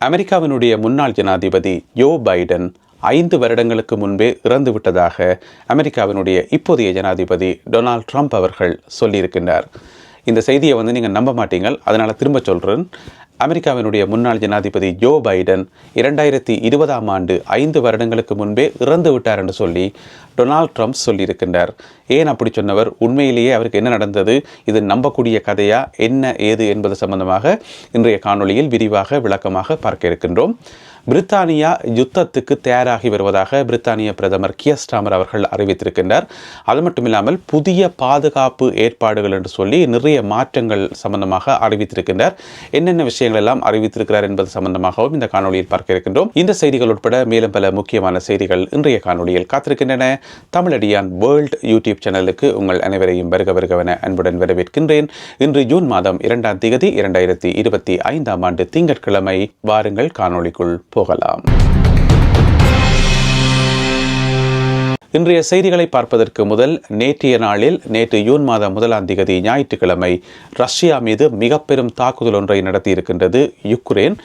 அமெரிக்காவினுடைய முன்னாள் ஜனாதிபதி ஜோ பைடன் 5 வருடங்களுக்கு முன்பே இறந்துவிட்டதாக அமெரிக்காவினுடைய இப்போதைய ஜனாதிபதி டொனால்ட் ட்ரம்ப் அவர்கள் சொல்லியிருக்கின்றார். இந்த செய்தியை நீங்கள் நம்ப மாட்டீங்கள், அதனால் திரும்ப சொல்கிறேன். அமெரிக்காவினுடைய முன்னாள் ஜனாதிபதி ஜோ பைடன் 2020ஆம் ஆண்டு 5 வருடங்களுக்கு முன்பே இறந்து விட்டார் என்று சொல்லி டொனால்ட் ட்ரம்ப் சொல்லியிருக்கின்றார். ஏன் அப்படி சொன்னவர், உண்மையிலேயே அவருக்கு என்ன நடந்தது, இது நம்பக்கூடிய கதையா, என்ன ஏது என்பது சம்பந்தமாக இன்றைய காணொளியில் விரிவாக விளக்கமாக பார்க்க இருக்கின்றோம். பிரித்தானியா யுத்தத்துக்கு தயாராகி வருவதாக பிரித்தானிய பிரதமர் கியர் ஸ்டார்மர் அவர்கள் அறிவித்திருக்கின்றார். அது மட்டுமில்லாமல் புதிய பாதுகாப்பு ஏற்பாடுகள் என்று சொல்லி நிறைய மாற்றங்கள் சம்பந்தமாக அறிவித்திருக்கின்றார். என்னென்ன விஷயங்கள் எல்லாம் அறிவித்திருக்கிறார் என்பது சம்பந்தமாகவும் இந்த காணொலியில் பார்க்க இருக்கின்றோம். இந்த செய்திகள் உட்பட மேலும் பல முக்கியமான செய்திகள் இன்றைய காணொலியில் காத்திருக்கின்றன. தமிழடியான் வேர்ல்ட் யூடியூப் சேனலுக்கு உங்கள் அனைவரையும் வருகவென அன்புடன் வரவேற்கின்றேன். இன்று ஜூன் மாதம் 2ஆம் தேதி 2025ஆம் ஆண்டு திங்கட்கிழமை. வாருங்கள் காணொலிக்குள் போகலாம். இன்றைய செய்திகளை பார்ப்பதற்கு முதல் நேற்றைய நாளில் நேற்று ஜூன் மாதம் 1ஆம் தேதி ஞாயிற்றுக்கிழமை ரஷ்யா மீது மிக பெரும் தாக்குதல் ஒன்றை நடத்தியிருக்கின்றது யுக்ரைன்.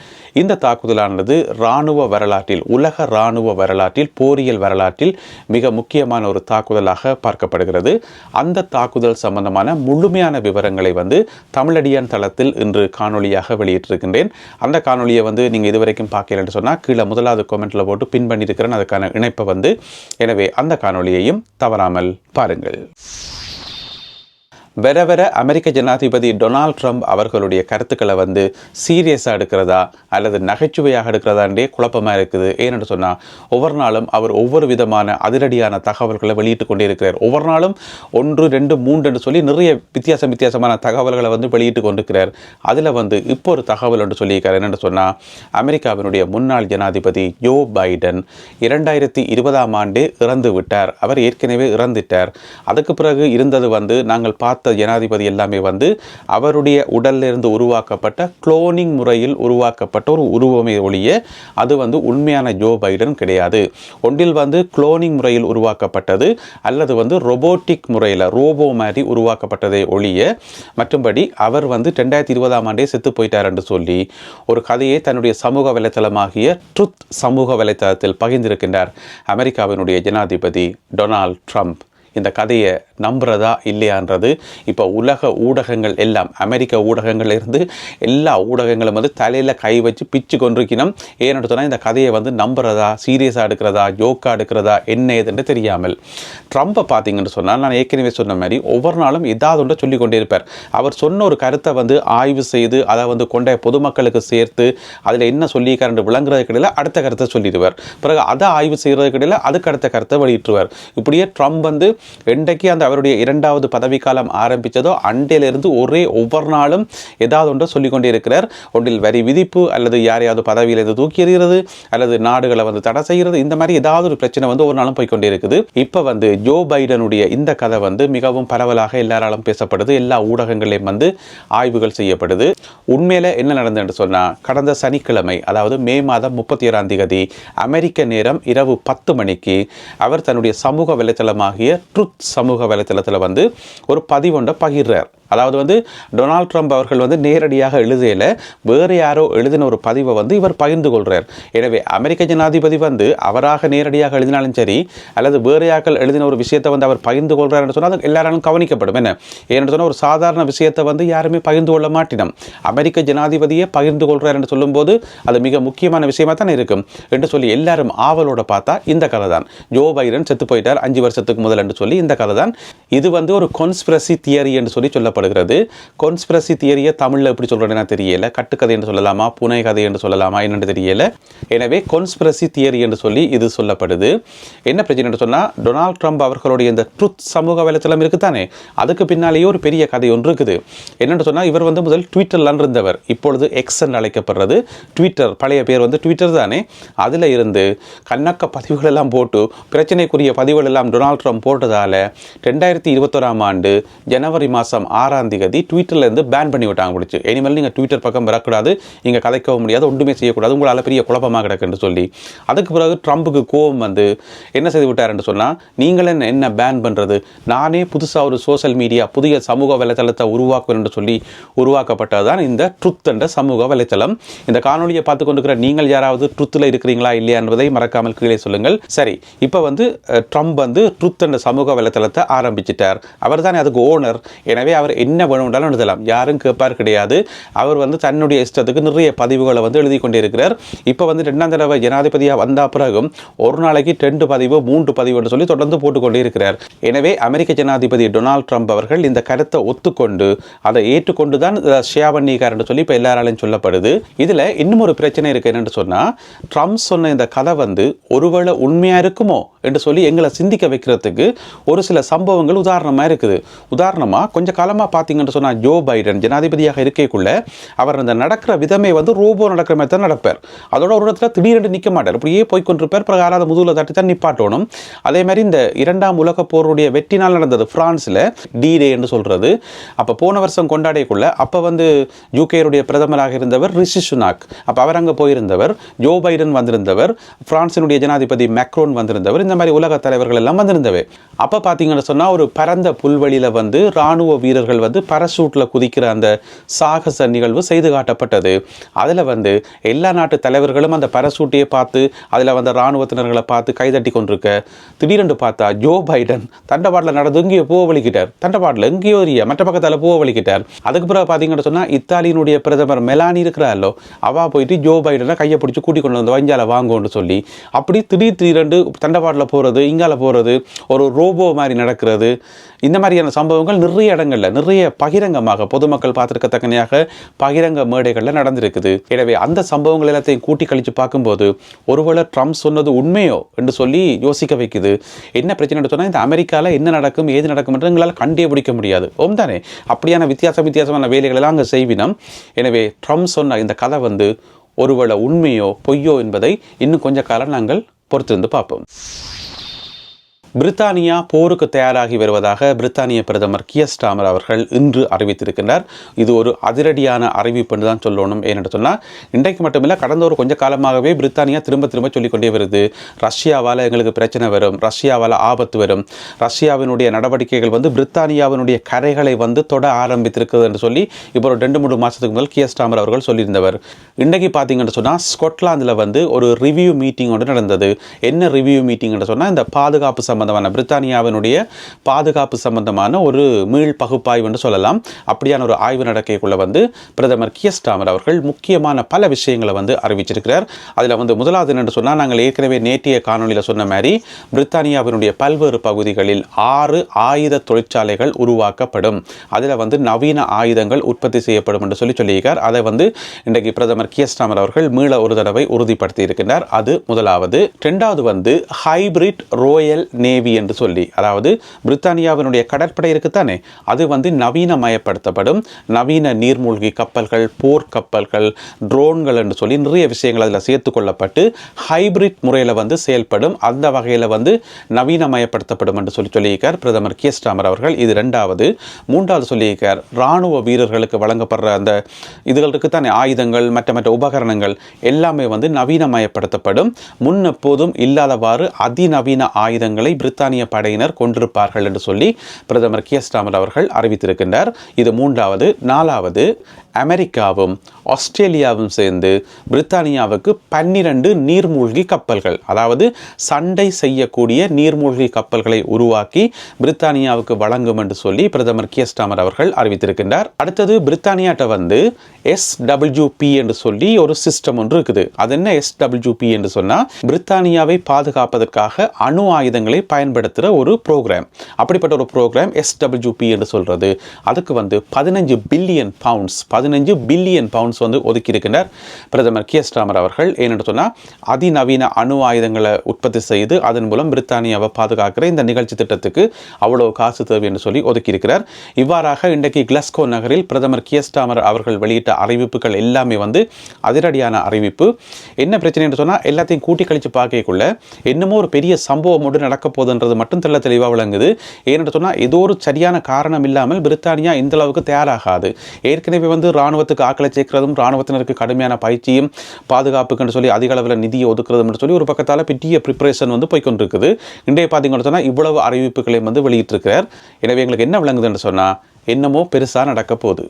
இந்த தாக்குதலானது இராணுவ வரலாற்றில், உலக இராணுவ வரலாற்றில், போரியல் வரலாற்றில் மிக முக்கியமான ஒரு தாக்குதலாக பார்க்கப்படுகிறது. அந்த தாக்குதல் சம்பந்தமான முழுமையான விவரங்களை தமிழடியான் தளத்தில் இன்று காணொலியாக வெளியிட்டிருக்கின்றேன். அந்த காணொலியை நீங்கள் இதுவரைக்கும் பார்க்கலன்னு சொன்னால் கீழே முதலாவது கமெண்ட்டில் போட்டு பின் பண்ணியிருக்கிறேன் அதுக்கான இணைப்பை. எனவே அந்த காணொலியையும் தவறாமல் பாருங்கள். வர அமெரிக்க ஜனாதிபதி டொனால்ட் ட்ரம்ப் அவர்களுடைய கருத்துக்களை சீரியஸாக எடுக்கிறதா அல்லது நகைச்சுவையாக எடுக்கிறதாண்டே குழப்பமாக இருக்குது. ஏன்னு சொன்னால் ஒவ்வொரு நாளும் அவர் ஒவ்வொரு விதமான அதிரடியான தகவல்களை வெளியிட்டு கொண்டே இருக்கிறார். ஒவ்வொரு நாளும் 1, 2, 3 என்று சொல்லி நிறைய வித்தியாசமான தகவல்களை வெளியிட்டு கொண்டிருக்கிறார். அதில் இப்போ ஒரு தகவல் என்று சொல்லியிருக்கார். என்னென்னு சொன்னால் அமெரிக்காவினுடைய முன்னாள் ஜனாதிபதி ஜோ பைடன் 2020ஆம் ஆண்டு இறந்து விட்டார். அவர் ஏற்கனவே இறந்துட்டார். அதுக்கு பிறகு இருந்தது நாங்கள் பார்த்த ஜனாதிபதி எல்லாமே அவருடைய உடலிலிருந்து உருவாக்கப்பட்ட குளோனிங் முறையில் உருவாக்கப்பட்ட ஒரு உருவமே ஒழிய அது உண்மையான ஜோ பைடன் கிடையாது. ஒன்றில் குளோனிங் முறையில் உருவாக்கப்பட்டது அல்லது ரொபோட்டிக் முறையில் ரோபோ மாதிரி உருவாக்கப்பட்டதை ஒழிய மற்றும்படி அவர் 2020ஆம் ஆண்டே செத்து போயிட்டார் என்று சொல்லி ஒரு கதையை தன்னுடைய சமூக வலைத்தளமாகிய ட்ரூத் சமூக வலைத்தளத்தில் பகிர்ந்திருக்கின்றார் அமெரிக்காவினுடைய ஜனாதிபதி டொனால்ட் ட்ரம்ப். இந்த கதையை நம்புறதா இல்லையான்றது இப்போ உலக ஊடகங்கள் எல்லாம், அமெரிக்க ஊடகங்கள்ல இருந்து எல்லா ஊடகங்களும் தலையில் கை வச்சு பிச்சு கொண்டிருக்கணும். ஏன்னு சொன்னால் இந்த கதையை நம்புறதா, சீரியஸாக எடுக்கிறதா, ஜோக்காக எடுக்கிறதா, என்ன ஏதுன்னு தெரியாமல். ட்ரம்பை பார்த்தீங்கன்னு சொன்னால் நான் ஏற்கனவே சொன்ன மாதிரி ஒவ்வொரு நாளும் ஏதாவது ஒன்றை சொல்லி கொண்டே இருப்பார். அவர் சொன்ன ஒரு கருத்தை ஆய்வு செய்து அதை கொண்ட பொதுமக்களுக்கு சேர்த்து அதில் என்ன சொல்லியிருக்காரு விளங்குறதுக்கு இடையில அடுத்த கருத்தை சொல்லிடுவார். பிறகு அதை ஆய்வு செய்கிறதுக்கு இடையில அதுக்கு அடுத்த கருத்தை வெளியிட்டுருவார். இப்படியே ட்ரம்ப் என்றைக்கு அந்த அவருடைய 2வது பதவிக்காலம் ஆரம்பித்ததோ அண்டையிலிருந்து ஒவ்வொரு நாளும் ஏதாவது ஒன்று சொல்லிக்கொண்டே இருக்கிறார். ஒன்றில் வரி விதிப்பு அல்லது யாரையாவது பதவியிலிருந்து தூக்கி எறிகிறது அல்லது நாடுகளை தடை செய்கிறது, இந்த மாதிரி ஏதாவது ஒரு பிரச்சனை ஒரு நாளும் போய்கொண்டே இருக்குது. இப்போ ஜோ பைடனுடைய இந்த கதை மிகவும் பரவலாக எல்லாராலும் பேசப்படுது. எல்லா ஊடகங்களையும் ஆய்வுகள் செய்யப்படுது. உண்மையில என்ன நடந்ததுன்னு சொன்னால் கடந்த சனிக்கிழமை, அதாவது மே மாதம் 31ஆம் தேதி அமெரிக்க நேரம் இரவு 10 மணிக்கு அவர் தன்னுடைய சமூக வலைத்தளமாகிய ட்ரூத் சமூக வலைத்தளத்தில் ஒரு பதிவொன்றை பகிர்றார். அதாவது டொனால்ட் ட்ரம்ப் அவர்கள் நேரடியாக எழுதையில் வேறு யாரோ எழுதின ஒரு பதிவை இவர் பகிர்ந்து கொள்கிறார். எனவே அமெரிக்க ஜனாதிபதி அவராக நேரடியாக எழுதினாலும் சரி அல்லது வேறு யாக்கள் எழுதின ஒரு விஷயத்தை அவர் பகிர்ந்து கொள்கிறார் என்று சொன்னால் அது எல்லாராலும் கவனிக்கப்படும். ஏன்னு சொன்னால் ஒரு சாதாரண விஷயத்தை யாருமே பகிர்ந்து கொள்ள மாட்டினோம். அமெரிக்க ஜனாதிபதியே பகிர்ந்து கொள்கிறார் என்று சொல்லும்போது அது மிக முக்கியமான விஷயமா தான் இருக்கும் என்று சொல்லி எல்லாரும் ஆவலோட பார்த்தா இந்த கதை தான். ஜோ பைடன் செத்து போயிட்டார் 5 வருஷத்துக்கு முதல் என்று சொல்லி இந்த கதை தான். இது ஒரு கான்ஸ்பிரசி தியரி என்று சொல்லி சொல்லப்படுகிறது. கான்ஸ்பிரசி தியரியை தமிழில் எப்படி சொல்றேன்னு தெரியல. கட்டுக்கதை என்று சொல்லலாமா, புனை கதை என்று சொல்லலாமா என்னன்னு தெரியல. எனவே கான்ஸ்பிரசி தியரி என்று சொல்லி இது சொல்லப்படுது. என்ன பிரச்சனை என்று சொன்னால் டொனால்ட் ட்ரம்ப் அவர்களுடைய இந்த ட்ரூத் சமூக வலைத்தளம் இருக்குதானே, அதுக்கு பின்னாலேயே ஒரு பெரிய கதை ஒன்று இருக்குது. என்னென்னு சொன்னால் இவர் முதல் ட்விட்டர்ல இருந்தவர், இப்பொழுது எக்ஸ் என்று அழைக்கப்படுறது. ட்விட்டர் பழைய பேர் ட்விட்டர் தானே. அதில் இருந்து கண்ணக்க பதிவுகள் எல்லாம் போட்டு பிரச்சனைக்குரிய பதிவுகள் எல்லாம் டொனால்ட் ட்ரம்ப் போட்டதால 2021ஆம் ஆண்டு ஜனவரி மாதம் 6ஆம் தேதி ட்விட்டர்ல இருந்து பேன் பண்ணி விட்டாங்க பிடிச்சி. இனிமேல் நீங்கள் ட்விட்டர் பக்கம் வரக்கூடாது, இங்கே கதைக்கவும் முடியாது, ஒன்றுமே செய்யக்கூடாது, உங்களால் பெரிய குழப்பமாக கிடக்குன்னு சொல்லி. அதுக்கு பிறகு ட்ரம்புக்கு கோபம் வந்து என்ன செய்து விட்டாருன்னு சொன்னால், நீங்கள் என்ன பேன் பண்ணுறது, நானே புதுசாக ஒரு சோஷியல் மீடியா புதிய சமூக வலைத்தளத்தை உருவாக்குவேன் என்று சொல்லி உருவாக்கப்பட்டது தான் இந்த ட்ருத் என்ற சமூக வலைத்தளம். இந்த காணொலியை பார்த்து கொண்டிருக்கிற நீங்கள் யாராவது ட்ருத்தில் இருக்கிறீங்களா இல்லையா என்பதை மறக்காமல் கீழே சொல்லுங்கள். சரி, இப்போ வந்து ட்ரம்ப் வந்து ட்ருத் என்ற சமூக வலைத்தளத்தை ஆரம்பிச்சிட்டார். அவர் தானே அதுக்கு ஓனர். எனவே அவர் என்ன வேணும்னாலும் எழுதலாம், யாரும் கேட்பார் கிடையாது. அவர் வந்து தன்னுடைய இஷ்டத்துக்கு நிறைய பதிவுகளை வந்து எழுதி கொண்டே இருக்கிறார். இப்போ வந்து 2ஆம் தடவை ஜனாதிபதியாக வந்த பிறகும் ஒரு நாளைக்கு 2 பதிவு 3 பதிவு என்று சொல்லி தொடர்ந்து போட்டுக்கொண்டே இருக்கிறார். எனவே அமெரிக்க ஜனாதிபதி டொனால்ட் ட்ரம்ப் அவர்கள் இந்த கருத்தை ஒத்துக்கொண்டு அதை ஏற்றுக்கொண்டு தான் ஷேர் பண்ணிக்கார் என்று சொல்லி இப்போ எல்லாராலையும் சொல்லப்படுது. இதில் இன்னும் ஒரு பிரச்சனை இருக்கு. என்னென்னு சொன்னால், ட்ரம்ப் சொன்ன இந்த கதை வந்து ஒருவேளை உண்மையாக இருக்குமோ என்று சொல்லி எங்களை சிந்திக்க வைக்கிறதுக்கு ஒரு சில சம்பவங்கள் உதாரணமாக இருக்குது. உதாரணமாக கொஞ்சம் காலமாக பார்த்தீங்கன்னு சொன்னால், ஜோ பைடன் ஜனாதிபதியாக இருக்கக்குள்ள அவர் அந்த நடக்கிற விதமே வந்து ரோபோ நடக்கிற மாதிரி தான் நடப்பார். அதோட ஒரு இடத்துல திடீரென்று நிற்க மாட்டார், அப்படியே போய்கொண்டிருப்பார். பிறகு யாராவது முதுகில் தட்டி தான் நிப்பாட்டணும். அதே மாதிரி இந்த 2ஆம் உலக போருடைய வெற்றி நாள் நடந்தது பிரான்ஸில், D-Day என்று சொல்கிறது. அப்போ போன வருஷம் கொண்டாடியக்குள்ள அப்போ வந்து யூகேயுடைய பிரதமராக இருந்தவர் ரிஷி சுனாக், அப்போ அவர் அங்கே போயிருந்தவர். ஜோ பைடன் வந்திருந்தவர், பிரான்சினுடைய ஜனாதிபதி மேக்ரோன் வந்திருந்தவர். இந்த மாதிரி உலக தலைவர்கள் எல்லாம் வந்திருந்தவை. அப்போ பார்த்தீங்கன்னு சொன்னால், ஒரு பரந்த புல்வெளியில் வந்து இராணுவ வீரர்கள் வந்து பரசூட்டில் குதிக்கிற அந்த சாகச நிகழ்வு செய்து காட்டப்பட்டது. அதில் வந்து எல்லா நாட்டு தலைவர்களும் அந்த பரசூட்டையை பார்த்து அதில் வந்த இராணுவத்தினர்களை பார்த்து கைதட்டி கொண்டிருக்க, திடீரென்று பார்த்தா ஜோ பைடன் தண்டவாட்டில் நடந்து இங்கேயோ போக வலிக்கிட்டார். தண்டவாட்டில் எங்கேயோ மற்ற பக்கத்தால் போக வலிக்கிட்டார். அதுக்கு பிறகு பார்த்தீங்கன்னு சொன்னால், இத்தாலியினுடைய பிரதமர் மெலானி இருக்கிறாரோ, அவா போயிட்டு ஜோ பைடனை கையை பிடிச்சி கூட்டிக் கொண்டு வந்து வஞ்சால வாங்கன்னு சொல்லி அப்படி திடீரென்று தண்டவாட்டில் போகிறது, இங்கால போகிறது, ஒரு ரோபோ மாதிரி நடக்கிறது. இந்த மாதிரியான சம்பவங்கள் நிறைய இடங்களில் நிறைய பகிரங்கமாக பொதுமக்கள் பார்த்துருக்கத்தக்கனையாக பகிரங்க மேடைகளில் நடந்திருக்குது. எனவே அந்த சம்பவங்கள் எல்லாத்தையும் கூட்டி கழித்து பார்க்கும்போது ஒருவேளை ட்ரம்ப் சொன்னது உண்மையோ என்று சொல்லி யோசிக்க வைக்குது. என்ன பிரச்சனை சொன்னால், இந்த அமெரிக்காவில் என்ன நடக்கும் ஏது நடக்கும் என்று எங்களால் கண்டே பிடிக்க முடியாது. தானே அப்படியான வித்தியாசமான வேலைகள் எல்லாம் அங்கே செய்வினோம். எனவே ட்ரம்ப் சொன்ன இந்த கதை வந்து ஒருவேளை உண்மையோ பொய்யோ என்பதை இன்னும் கொஞ்ச காலம் நாங்கள் பொறுத்திருந்து பார்ப்போம். பிரித்தானியா போருக்கு தயாராகி வருவதாக பிரித்தானிய பிரதமர் கியர் ஸ்டார்மர் அவர்கள் இன்று அறிவித்திருக்கின்றார். இது ஒரு அதிரடியான அறிவிப்பு என்று தான் சொல்லணும். ஏனென்று சொன்னால், இன்றைக்கு மட்டுமில்லை, கடந்த ஒரு கொஞ்ச காலமாகவே பிரித்தானியா திரும்ப சொல்லிக்கொண்டே வருது, ரஷ்யாவால் எங்களுக்கு பிரச்சனை வரும், ரஷ்யாவால் ஆபத்து வரும், ரஷ்யாவினுடைய நடவடிக்கைகள் வந்து பிரித்தானியாவினுடைய கரைகளை வந்து தொட ஆரம்பித்திருக்கிறது என்று சொல்லி இப்போ ஒரு 2-3 மாதத்துக்கு முதல் கியர் ஸ்டார்மர் அவர்கள் சொல்லியிருந்தவர். இன்றைக்கு பார்த்தீங்கன்னு சொன்னால், ஸ்காட்லாந்தில் வந்து ஒரு ரிவ்யூ மீட்டிங் ஒன்று நடந்தது. என்ன ரிவ்யூ மீட்டிங் என்று சொன்னால், இந்த பாதுகாப்பு பிரித்தானியாவினுடைய பாதுகாப்பு சம்பந்தமான ஒரு மீள் பகுப்பாய்வு என்று சொல்லலாம். அப்படியான ஒரு ஆய்வு நடக்கைக்குள்ள வந்து பிரதமர் கியர் ஸ்டார்மர் அவர்கள் முக்கியமான பல விஷயங்களை வந்து அறிவிச்சிருக்கிறார். அதில் வந்து முதலாவது என்று சொன்னால், நாங்கள் ஏற்கனவே நேற்றைய காணொலியில் சொன்ன மாதிரி பிரித்தானியாவினுடைய பல்வேறு பகுதிகளில் 6 ஆயுத தொழிற்சாலைகள் உருவாக்கப்படும், அதில் வந்து நவீன ஆயுதங்கள் உற்பத்தி செய்யப்படும் என்று சொல்லியிருக்கார். அதை வந்து இன்றைக்கு பிரதமர் கியர் ஸ்டார்மர் அவர்கள் மீள ஒரு தடவை உறுதிப்படுத்தி இருக்கின்றார். அது முதலாவது. இரண்டாவது வந்து ஹைபிரிட் ரோயல் நேவி என்று சொல்லி, அதாவது பிரித்தானியாவினுடைய கடற்படை இருக்குத்தானே, அது வந்து நவீனமயப்படுத்தப்படும். நவீன நீர்மூழ்கி கப்பல்கள், போர் கப்பல்கள், ட்ரோன்கள் என்று சொல்லி நிறைய விஷயங்கள் அதில் சேர்த்து கொள்ளப்பட்டு ஹைபிரிட் முறையில் வந்து செயல்படும். அந்த வகையில் வந்து நவீனமயப்படுத்தப்படும் என்று சொல்லியிருக்கார் பிரதமர் கியர் ஸ்டார்மர் அவர்கள். இது இரண்டாவது. மூன்றாவது சொல்லியிருக்கார், இராணுவ வீரர்களுக்கு வழங்கப்படுற அந்த இதுகள் இருக்குத்தானே, ஆயுதங்கள் மற்ற உபகரணங்கள் எல்லாமே வந்து நவீனமயப்படுத்தப்படும். முன்னெப்போதும் இல்லாதவாறு அதிநவீன ஆயுதங்களை பிரித்தானிய படையினர் கொண்டிருப்பார்கள் என்று சொல்லி பிரதமர் கியர் ஸ்டார்மர் அவர்கள் அறிவித்திருக்கின்றார். இது மூன்றாவது. நாலாவது, அமெரிக்காவும் ஆஸ்திரேலியாவும் சேர்ந்து பிரித்தானியாவுக்கு 12 நீர்மூழ்கி கப்பல்கள், அதாவது சண்டை செய்யக்கூடிய நீர்மூழ்கி கப்பல்களை உருவாக்கி பிரித்தானியாவுக்கு வழங்கும் என்று சொல்லி பிரதமர் கியர் ஸ்டார்மர் அவர்கள் அறிவித்திருக்கின்றார். அடுத்தது, பிரித்தானியாட்ட வந்து SWP என்று சொல்லி ஒரு சிஸ்டம் ஒன்று இருக்குது. அது என்ன SWP என்று சொன்னால், பிரித்தானியாவை பாதுகாப்பதற்காக அணு ஆயுதங்களை பயன்படுத்துகிற ஒரு ப்ரோக்ராம். அப்படிப்பட்ட ஒரு ப்ரோக்ராம் SWP என்று சொல்றது. அதுக்கு வந்து 15 பில்லியன் பவுண்ட்ஸ் வந்து ஒதுக்கி இருக்கின்றார் பிரதமர் கியர் ஸ்டார்மர் அவர்கள். ஏனென்று சொன்னால், அதிநவீன அணு ஆயுதங்களை உற்பத்தி செய்து அதன் மூலம் பிரித்தானியாவை பாதுகாக்கிற இந்த நிகழ்ச்சி திட்டத்துக்கு அவ்வளவு காசு தேவை என்று சொல்லி ஒதுக்கி இருக்கிறார். இவ்வாறாக இன்றைக்கு கிளாஸ்கோ நகரில் பிரதமர் கியர் ஸ்டார்மர் அவர்கள் வெளியிட்ட அறிவிப்புகள் எல்லாமே வந்து அதிரடியான அறிவிப்பு. என்ன பிரச்சனை என்று சொன்னால், எல்லாத்தையும் கூட்டி கழிச்சு பார்க்கக்குள்ள என்னமோ ஒரு பெரிய சம்பவம் ஒன்று நடக்க போகுதுன்றது மட்டும் தெளிவாக விளங்குது. ஏன்னு சொன்னால் ஏதோ ஒரு சரியான காரணம் இல்லாமல் பிரித்தானியா இந்த அளவுக்கு தயாராகாது. ஏற்கனவே வந்து இராணுவத்துக்கு ஆக்களை சேர்க்கிறதும் இராணுவத்தினருக்கு கடுமையான பயிற்சியும் பாதுகாப்புக்குன்னு சொல்லி அதிக அளவில் நிதியை ஒதுக்குறதுன்னு சொல்லி ஒரு பக்கத்தால் பெரிய ப்ரிப்பரேஷன் வந்து போய்கொண்டிருக்குது. இன்றைய பார்த்தீங்கன்னு சொன்னால் இவ்வளவு அறிவிப்புகளையும் வந்து வெளியிட்டிருக்கிறார். எனவே எங்களுக்கு என்ன விளங்குதுன்னு சொன்னால் என்னமோ பெருசாக நடக்க போகுது.